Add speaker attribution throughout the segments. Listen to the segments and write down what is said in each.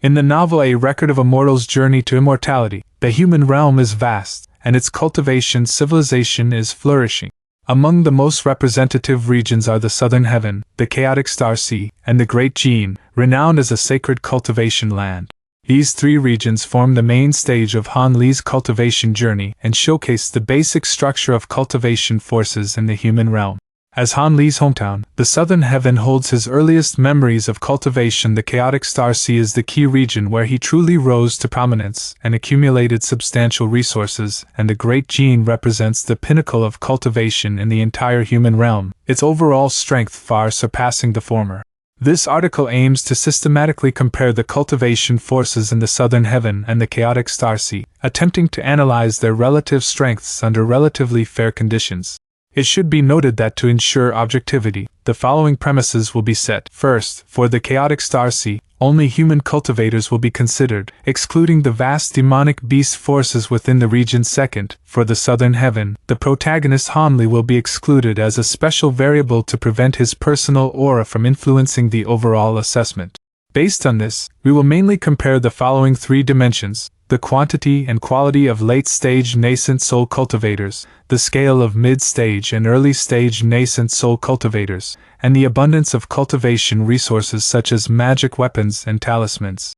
Speaker 1: In the novel A Record of a Mortal's Journey to Immortality, the human realm is vast, and its cultivation civilization is flourishing. Among the most representative regions are the Southern Heaven, the Chaotic Star Sea, and the Great Gene, renowned as a sacred cultivation land. These three regions form the main stage of Han Li's cultivation journey and showcase the basic structure of cultivation forces in the human realm. As Han Li's hometown, the Southern Heaven holds his earliest memories of cultivation. The Chaotic Star Sea is the key region where he truly rose to prominence and accumulated substantial resources, and the Great Gene represents the pinnacle of cultivation in the entire human realm, its overall strength far surpassing the former. This article aims to systematically compare the cultivation forces in the Southern Heaven and the Chaotic Star Sea, attempting to analyze their relative strengths under relatively fair conditions. It should be noted that to ensure objectivity, the following premises will be set. First, for the Chaotic Star Sea, only human cultivators will be considered, excluding the vast demonic beast forces within the region. Second, for the Southern Heaven, the protagonist Han Li will be excluded as a special variable to prevent his personal aura from influencing the overall assessment. Based on this, we will mainly compare the following three dimensions: the quantity and quality of late-stage nascent soul cultivators, the scale of mid-stage and early-stage nascent soul cultivators, and the abundance of cultivation resources such as magic weapons and talismans.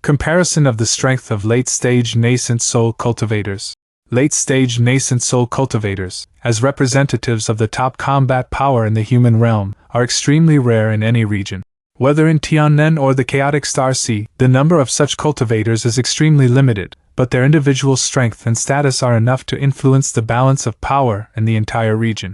Speaker 1: Comparison of the strength of late-stage nascent soul cultivators. Late-stage nascent soul cultivators, as representatives of the top combat power in the human realm, are extremely rare in any region. Whether in Tiannan or the Chaotic Star Sea, the number of such cultivators is extremely limited, but their individual strength and status are enough to influence the balance of power in the entire region.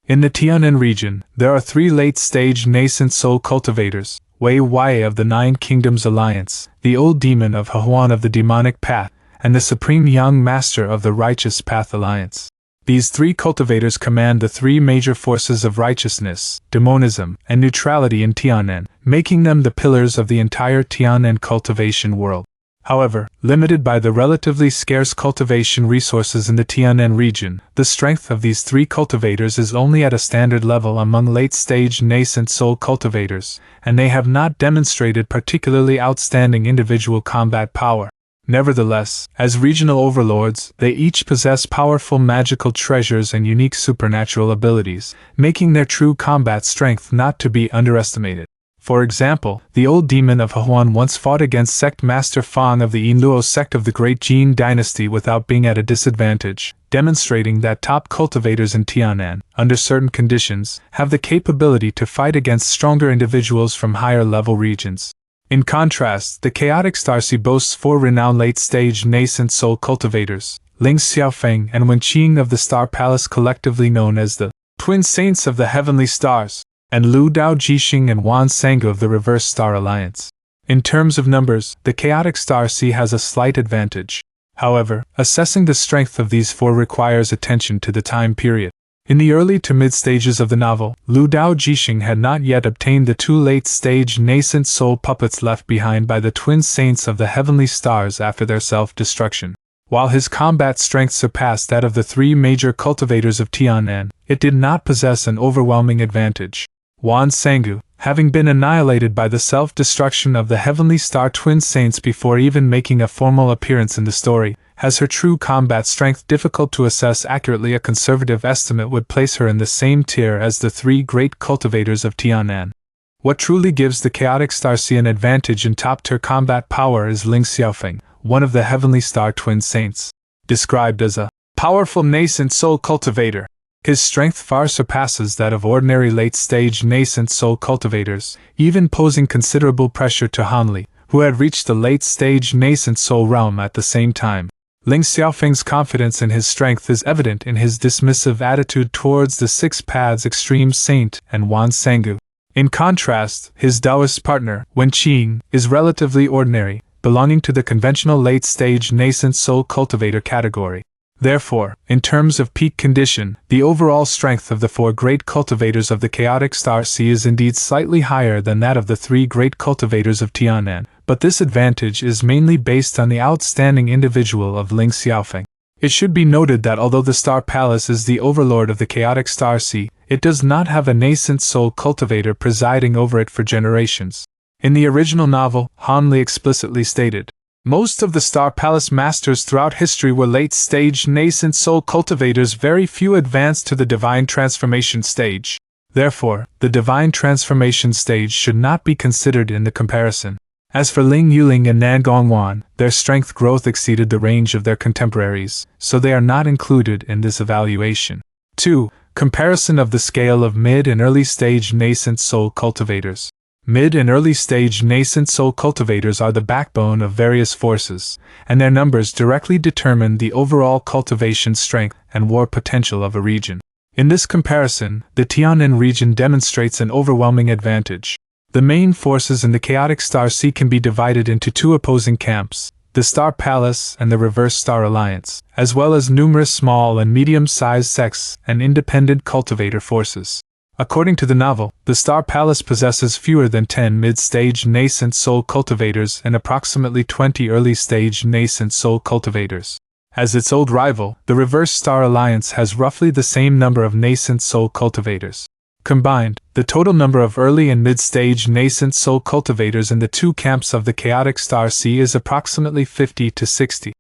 Speaker 1: In the Tiannan region, there are three late-stage nascent soul cultivators: Wei Wei of the Nine Kingdoms Alliance, the Old Demon of Huan of the Demonic Path, and the Supreme Young Master of the Righteous Path Alliance. These three cultivators command the three major forces of righteousness, demonism, and neutrality in Tiannan, making them the pillars of the entire Tiannan cultivation world. However, limited by the relatively scarce cultivation resources in the Tiannan region, the strength of these three cultivators is only at a standard level among late-stage nascent soul cultivators, and they have not demonstrated particularly outstanding individual combat power. Nevertheless, as regional overlords, they each possess powerful magical treasures and unique supernatural abilities, making their true combat strength not to be underestimated. For example, the Old Demon of Huan once fought against Sect Master Fang of the Yinluo sect of the Great Jin dynasty without being at a disadvantage, demonstrating that top cultivators in Tiannan, under certain conditions, have the capability to fight against stronger individuals from higher-level regions. In contrast, the Chaotic Star Sea boasts four renowned late-stage nascent soul cultivators: Ling Xiaofeng and Wen Qing of the Star Palace, collectively known as the Twin Saints of the Heavenly Stars, and Lu Dao Jixing and Wan Sangu of the Reverse Star Alliance. In terms of numbers, the Chaotic Star Sea has a slight advantage. However, assessing the strength of these four requires attention to the time period. In the early to mid-stages of the novel, Lu Dao Jixing had not yet obtained the two late-stage nascent soul puppets left behind by the Twin Saints of the Heavenly Stars after their self-destruction. While his combat strength surpassed that of the three major cultivators of Tiannan, it did not possess an overwhelming advantage. Wan Sangu, having been annihilated by the self-destruction of the Heavenly Star Twin Saints before even making a formal appearance in the story, has her true combat strength difficult to assess accurately. A conservative estimate would place her in the same tier as the three great cultivators of Tiannan. What truly gives the Chaotic Star Sea an advantage in top-tier combat power is Ling Xiaofeng, one of the Heavenly Star Twin Saints. Described as a powerful nascent soul cultivator, his strength far surpasses that of ordinary late-stage nascent soul cultivators, even posing considerable pressure to Han Li, who had reached the late-stage nascent soul realm at the same time. Ling Xiaofeng's confidence in his strength is evident in his dismissive attitude towards the Six Paths Extreme Saint and Wan Sangu. In contrast, his Taoist partner, Wen Qing, is relatively ordinary, belonging to the conventional late-stage nascent soul cultivator category. Therefore, in terms of peak condition, the overall strength of the four great cultivators of the Chaotic Star Sea is indeed slightly higher than that of the three great cultivators of Tiannan, but this advantage is mainly based on the outstanding individual of Ling Xiaofeng. It should be noted that although the Star Palace is the overlord of the Chaotic Star Sea, it does not have a nascent soul cultivator presiding over it for generations. In the original novel, Han Li explicitly stated, "Most of the Star Palace masters throughout history were late-stage nascent soul cultivators, very few advanced to the divine transformation stage. Therefore, the divine transformation stage should not be considered in the comparison. As for Ling Yuling and Nan Gongwan, their strength growth exceeded the range of their contemporaries, so they are not included in this evaluation." 2. Comparison of the scale of mid and early stage nascent soul cultivators. Mid and early stage nascent soul cultivators are the backbone of various forces, and their numbers directly determine the overall cultivation strength and war potential of a region. In this comparison, the Tiannan region demonstrates an overwhelming advantage. The main forces in the chaotic star sea can be divided into two opposing camps, the Star Palace and the Reverse Star Alliance, as well as numerous small and medium-sized sects and independent cultivator forces. According to the novel, the Star Palace possesses fewer than 10 mid-stage nascent soul cultivators and approximately 20 early-stage nascent soul cultivators. As its old rival, the Reverse Star Alliance has roughly the same number of nascent soul cultivators. Combined, the total number of early and mid-stage nascent soul cultivators in the two camps of the Chaotic Star Sea is approximately 50 to 60.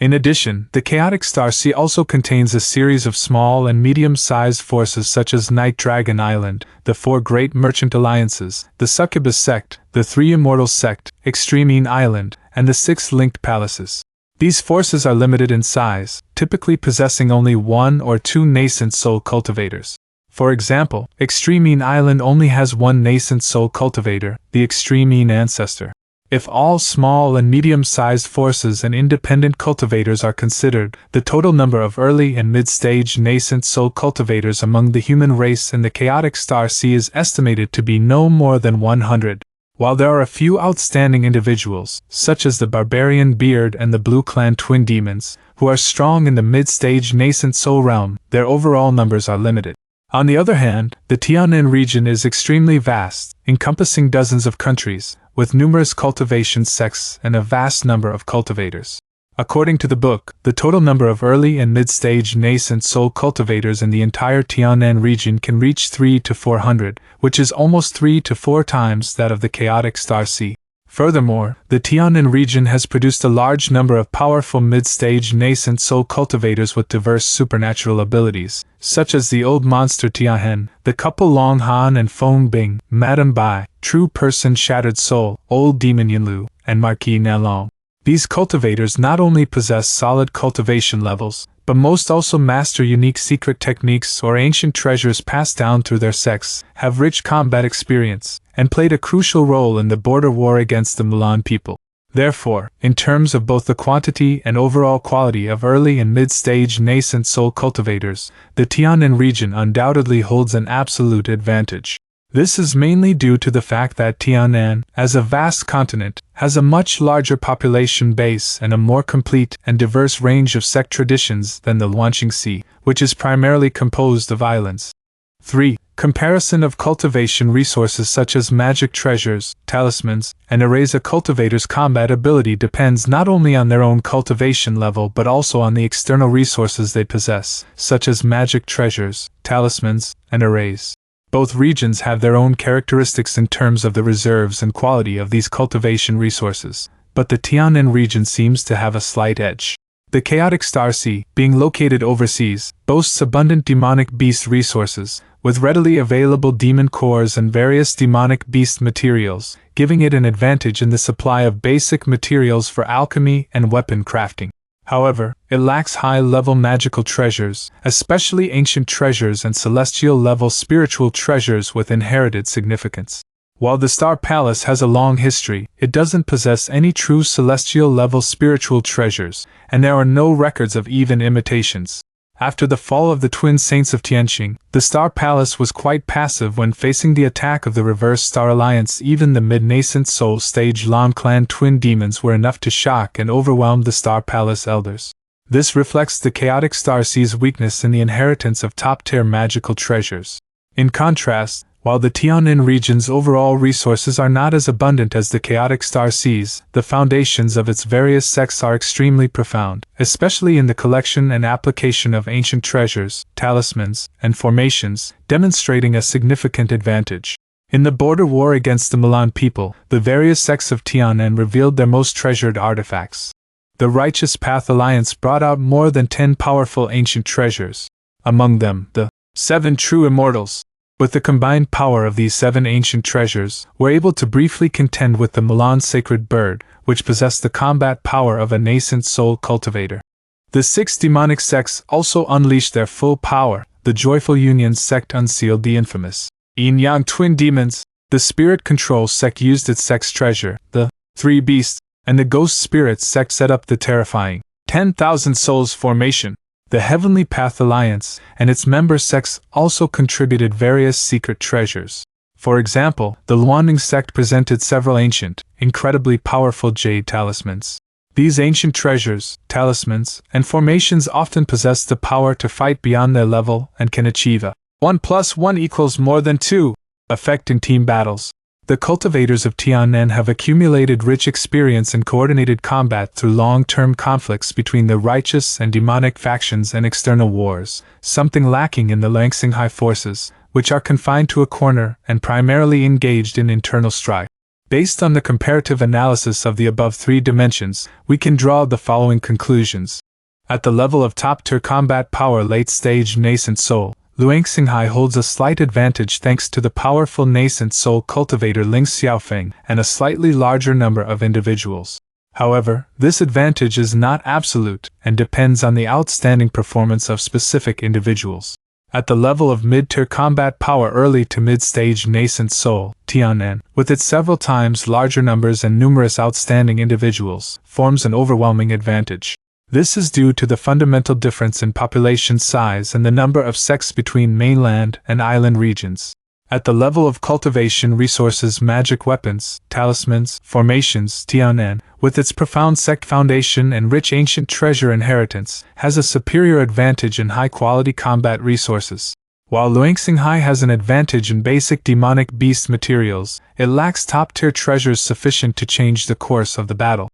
Speaker 1: In addition, the Chaotic Star Sea also contains a series of small and medium-sized forces such as Night Dragon Island, the 4 Great Merchant Alliances, the Succubus Sect, the 3 Immortals Sect, Extremine Island, and the 6 Linked Palaces. These forces are limited in size, typically possessing only 1 or 2 nascent soul cultivators. For example, Extremine Island only has 1 nascent soul cultivator, the Extremine Ancestor. If all small and medium-sized forces and independent cultivators are considered, the total number of early and mid-stage nascent soul cultivators among the human race in the Chaotic Star Sea is estimated to be no more than 100. While there are a few outstanding individuals, such as the Barbarian Beard and the Blue Clan Twin Demons, who are strong in the mid-stage nascent soul realm, their overall numbers are limited. On the other hand, the Tiannan region is extremely vast, encompassing dozens of countries, with numerous cultivation sects and a vast number of cultivators. According to the book, the total number of early and mid-stage nascent soul cultivators in the entire Tiannan region can reach 300 to 400, which is almost 3 to 4 times that of the Chaotic Star Sea. Furthermore, the Tiannan region has produced a large number of powerful mid-stage nascent soul cultivators with diverse supernatural abilities, such as the Old Monster Tianhan, the couple Long Han and Feng Bing, Madame Bai, True Person Shattered Soul, Old Demon Yinlu, and Marquis Nalong. These cultivators not only possess solid cultivation levels, but most also master unique secret techniques or ancient treasures passed down through their sects, have rich combat experience, and played a crucial role in the border war against the Mulan people. Therefore, in terms of both the quantity and overall quality of early and mid-stage nascent soul cultivators, the Tiannan region undoubtedly holds an absolute advantage. This is mainly due to the fact that Tiannan, as a vast continent, has a much larger population base and a more complete and diverse range of sect traditions than the Luanxinghai, which is primarily composed of islands. 3. Comparison of cultivation resources such as magic treasures, talismans, and arrays. A cultivator's combat ability depends not only on their own cultivation level but also on the external resources they possess, such as magic treasures, talismans, and arrays. Both regions have their own characteristics in terms of the reserves and quality of these cultivation resources, but the Tiannan region seems to have a slight edge. The Chaotic Star Sea, being located overseas, boasts abundant demonic beast resources, with readily available demon cores and various demonic beast materials, giving it an advantage in the supply of basic materials for alchemy and weapon crafting. However, it lacks high-level magical treasures, especially ancient treasures and celestial-level spiritual treasures with inherited significance. While the Star Palace has a long history, it doesn't possess any true celestial-level spiritual treasures, and there are no records of even imitations. After the fall of the twin saints of Tianqing, the Star Palace was quite passive when facing the attack of the Reverse Star Alliance. Even the mid-nascent soul stage Lan Clan twin demons were enough to shock and overwhelm the Star Palace elders. This reflects the Chaotic Star Sea's weakness in the inheritance of top-tier magical treasures. In contrast, while the Tiannan region's overall resources are not as abundant as the Chaotic Star Sea's, the foundations of its various sects are extremely profound, especially in the collection and application of ancient treasures, talismans, and formations, demonstrating a significant advantage. In the border war against the Milan people, the various sects of Tiannan revealed their most treasured artifacts. The Righteous Path Alliance brought out more than 10 powerful ancient treasures. Among them, the 7 true immortals, with the combined power of these 7 ancient treasures, were able to briefly contend with the Milan sacred bird, which possessed the combat power of a nascent soul cultivator. The 6 demonic sects also unleashed their full power. The Joyful Union sect unsealed the infamous Yin-Yang twin demons. The Spirit Control sect used its sect's treasure, the 3 beasts, and the Ghost Spirit sect set up the terrifying 10,000 souls formation. The Heavenly Path Alliance and its member sects also contributed various secret treasures. For example, the Luanxinghai sect presented several ancient, incredibly powerful jade talismans. These ancient treasures, talismans, and formations often possess the power to fight beyond their level and can achieve a 1 + 1 = more than 2 effect in team battles. The cultivators of Tiannan have accumulated rich experience in coordinated combat through long-term conflicts between the righteous and demonic factions and external wars, something lacking in the Luanxinghai forces, which are confined to a corner and primarily engaged in internal strife. Based on the comparative analysis of the above 3 dimensions, we can draw the following conclusions. At the level of top-tier combat power late-stage Nascent Soul, Luanxinghai holds a slight advantage thanks to the powerful Nascent Soul cultivator Ling Xiaofeng and a slightly larger number of individuals. However, this advantage is not absolute and depends on the outstanding performance of specific individuals. At the level of mid-tier combat power early to mid-stage Nascent Soul, Tiannan, with its several times larger numbers and numerous outstanding individuals, forms an overwhelming advantage. This is due to the fundamental difference in population size and the number of sects between mainland and island regions. At the level of cultivation resources, magic weapons, talismans, formations, Tiannan, with its profound sect foundation and rich ancient treasure inheritance, has a superior advantage in high-quality combat resources. While Luanxinghai has an advantage in basic demonic beast materials, it lacks top-tier treasures sufficient to change the course of the battle.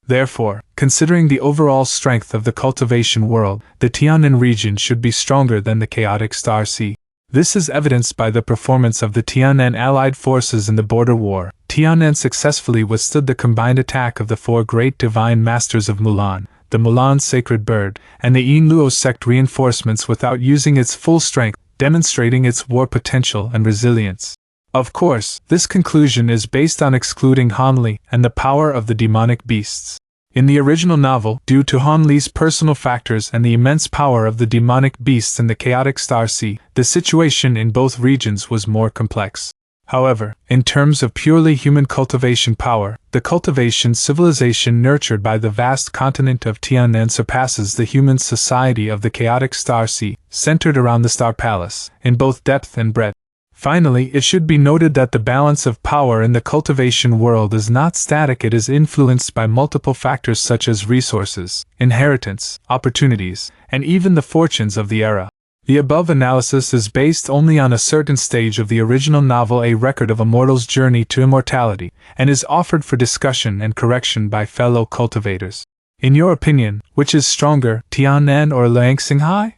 Speaker 1: Therefore, considering the overall strength of the cultivation world, the Tiannan region should be stronger than the chaotic Star Sea. This is evidenced by the performance of the Tiannan allied forces in the border war. Tiannan successfully withstood the combined attack of the 4 great divine masters of Mulan, the Mulan sacred bird, and the Yin Luo sect reinforcements without using its full strength, demonstrating its war potential and resilience. Of course, this conclusion is based on excluding Han Li and the power of the demonic beasts. In the original novel, due to Han Li's personal factors and the immense power of the demonic beasts in the chaotic Star Sea, the situation in both regions was more complex. However, in terms of purely human cultivation power, the cultivation civilization nurtured by the vast continent of Tiannan surpasses the human society of the chaotic Star Sea, centered around the Star Palace, in both depth and breadth. Finally, it should be noted that the balance of power in the cultivation world is not static. It is influenced by multiple factors such as resources, inheritance, opportunities, and even the fortunes of the era. The above analysis is based only on a certain stage of the original novel, A Record of a Mortal's Journey to Immortality, and is offered for discussion and correction by fellow cultivators. In your opinion, which is stronger, Tiannan or Luanxinghai?